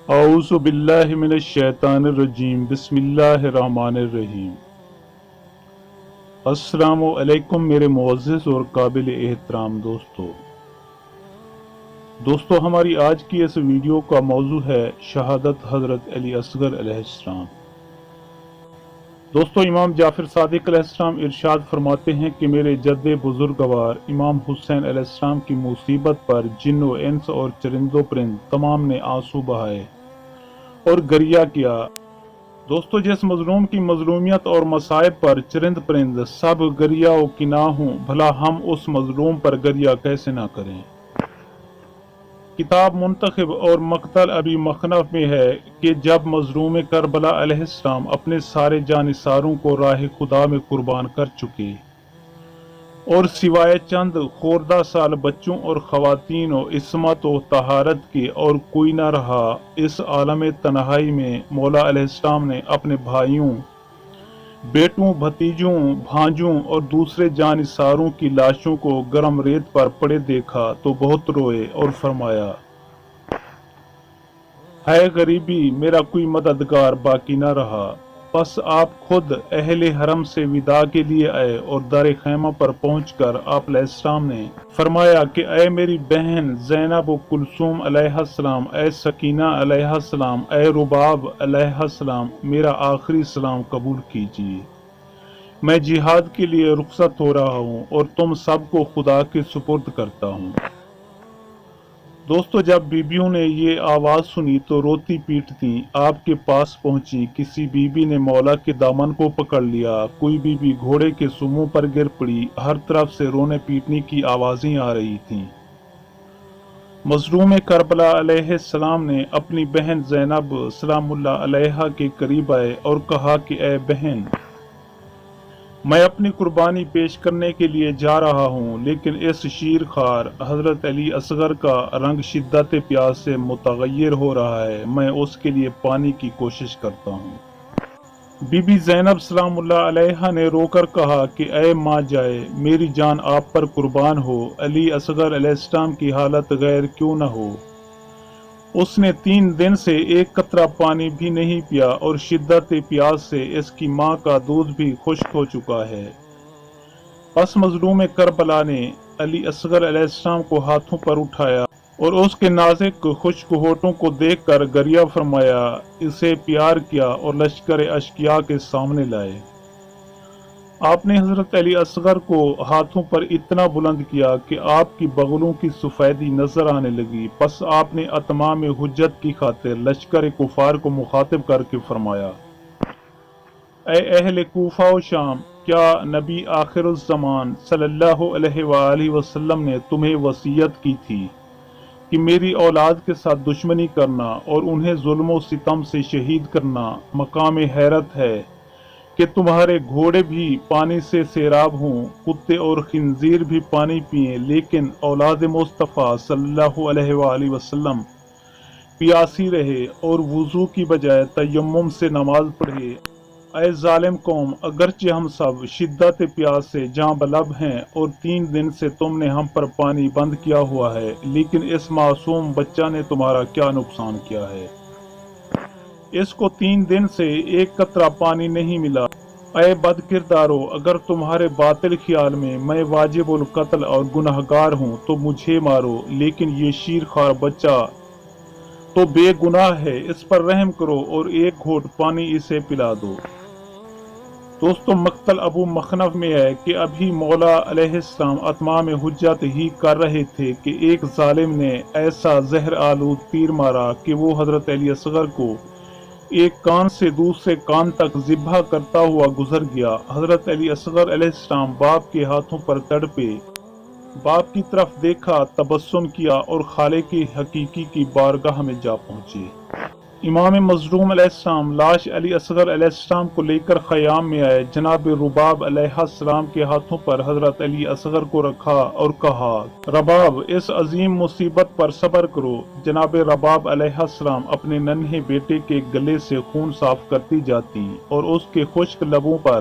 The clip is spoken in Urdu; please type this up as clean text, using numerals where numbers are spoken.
اعوذ باللہ من الشیطان الرجیم بسم اللہ الرحمن الرحیم۔ السلام علیکم میرے معزز اور قابل احترام دوستو ہماری آج کی اس ویڈیو کا موضوع ہے شہادت حضرت علی اصغر علیہ السلام۔ دوستو امام جعفر صادق علیہ السلام ارشاد فرماتے ہیں کہ میرے جد بزرگوار امام حسین علیہ السلام کی مصیبت پر جن و انس اور چرند و پرند تمام نے آنسو بہائے اور گریہ کیا۔ دوستو جس مظلوم کی مظلومیت اور مصائب پر چرند پرند سب گریہ و کنا ہوں، بھلا ہم اس مظلوم پر گریہ کیسے نہ کریں۔ کتاب منتخب اور مقتل ابی مخنف میں ہے کہ جب مظلوم کربلا علیہ السلام اپنے سارے جانثاروں کو راہ خدا میں قربان کر چکے اور سوائے چند خوردہ سال بچوں اور خواتین و عصمت و طہارت کے اور کوئی نہ رہا، اس عالم تنہائی میں مولا علیہ السلام نے اپنے بھائیوں، بیٹوں، بھتیجوں، بھانجوں اور دوسرے جانثاروں کی لاشوں کو گرم ریت پر پڑے دیکھا تو بہت روئے اور فرمایا، ہے غریبی، میرا کوئی مددگار باقی نہ رہا۔ پس آپ خود اہل حرم سے وداع کے لیے آئے اور در خیمہ پر پہنچ کر آپ علیہ السلام نے فرمایا کہ اے میری بہن زینب و کلثوم علیہ السلام، اے سکینہ علیہ السلام، اے رباب علیہ السلام، میرا آخری سلام قبول کیجیے۔ میں جہاد کے لیے رخصت ہو رہا ہوں اور تم سب کو خدا کے سپرد کرتا ہوں۔ دوستو جب بیبیوں نے یہ آواز سنی تو روتی پیٹتی آپ کے پاس پہنچی۔ کسی بیوی نے مولا کے دامن کو پکڑ لیا، کوئی بیوی گھوڑے کے سموں پر گر پڑی، ہر طرف سے رونے پیٹنے کی آوازیں آ رہی تھیں۔ مظلوم کربلا علیہ السلام نے اپنی بہن زینب سلام اللہ علیہا کے قریب آئے اور کہا کہ اے بہن، میں اپنی قربانی پیش کرنے کے لیے جا رہا ہوں، لیکن اس شیر خوار حضرت علی اصغر کا رنگ شدت پیاس سے متغیر ہو رہا ہے، میں اس کے لیے پانی کی کوشش کرتا ہوں۔ بی بی زینب سلام اللہ علیہا نے رو کر کہا کہ اے ماں جائے، میری جان آپ پر قربان ہو، علی اصغر علیہ السلام کی حالت غیر کیوں نہ ہو۔ اس نے 3 دن سے ایک قطرہ پانی بھی نہیں پیا اور شدت پیاس سے اس کی ماں کا دودھ بھی خشک ہو چکا ہے۔ پس مظلوم کربلا نے علی اصغر علیہ السلام کو ہاتھوں پر اٹھایا اور اس کے نازک خشک ہونٹوں کو دیکھ کر گریہ فرمایا، اسے پیار کیا اور لشکر اشقیاء کے سامنے لائے۔ آپ نے حضرت علی اصغر کو ہاتھوں پر اتنا بلند کیا کہ آپ کی بغلوں کی سفیدی نظر آنے لگی۔ پس آپ نے اتمام حجت کی خاطر لشکر کفار کو مخاطب کر کے فرمایا، اے اہل کوفہ و شام، کیا نبی آخر الزمان صلی اللہ علیہ وآلہ وسلم نے تمہیں وصیت کی تھی کہ میری اولاد کے ساتھ دشمنی کرنا اور انہیں ظلم و ستم سے شہید کرنا مقام حیرت ہے کہ تمہارے گھوڑے بھی پانی سے سیراب ہوں، کتے اور خنزیر بھی پانی پئیں، لیکن اولاد مصطفیٰ صلی اللہ علیہ وآلہ وسلم پیاسی رہے اور وضو کی بجائے تیمم سے نماز پڑھے۔ اے ظالم قوم، اگرچہ ہم سب شدت پیاس سے جاں بلب ہیں اور 3 دن سے تم نے ہم پر پانی بند کیا ہوا ہے، لیکن اس معصوم بچہ نے تمہارا کیا نقصان کیا ہے؟ اس کو 3 دن سے ایک قطرہ پانی نہیں ملا۔ اے بد کردارو، اگر تمہارے باطل خیال میں واجب القتل اور گناہگار ہوں تو مجھے مارو، لیکن یہ شیر خوار بچہ تو بے گناہ ہے، اس پر رحم کرو اور ایک گھونٹ پانی اسے پلا دو۔ دوستو مقتل ابو مخنف میں ہے کہ ابھی مولا علیہ السلام اتمام حجت ہی کر رہے تھے کہ ایک ظالم نے ایسا زہر آلود تیر مارا کہ وہ حضرت علی اصغر کو ایک کان سے دوسرے کان تک ذبح کرتا ہوا گزر گیا۔ حضرت علی اصغر علیہ السلام باپ کے ہاتھوں پر تڑپے، باپ کی طرف دیکھا، تبسم کیا اور خالق حقیقی کی بارگاہ میں جا پہنچے۔ امام مظلوم علیہ السلام لاش علی اصغر علیہ السلام کو لے کر خیام میں آئے۔ جناب رباب علیہ السلام کے ہاتھوں پر حضرت علی اصغر کو رکھا اور کہا، رباب اس عظیم مصیبت پر صبر کرو۔ جناب رباب علیہ السلام اپنے ننھے بیٹے کے گلے سے خون صاف کرتی جاتی اور اس کے خشک لبوں پر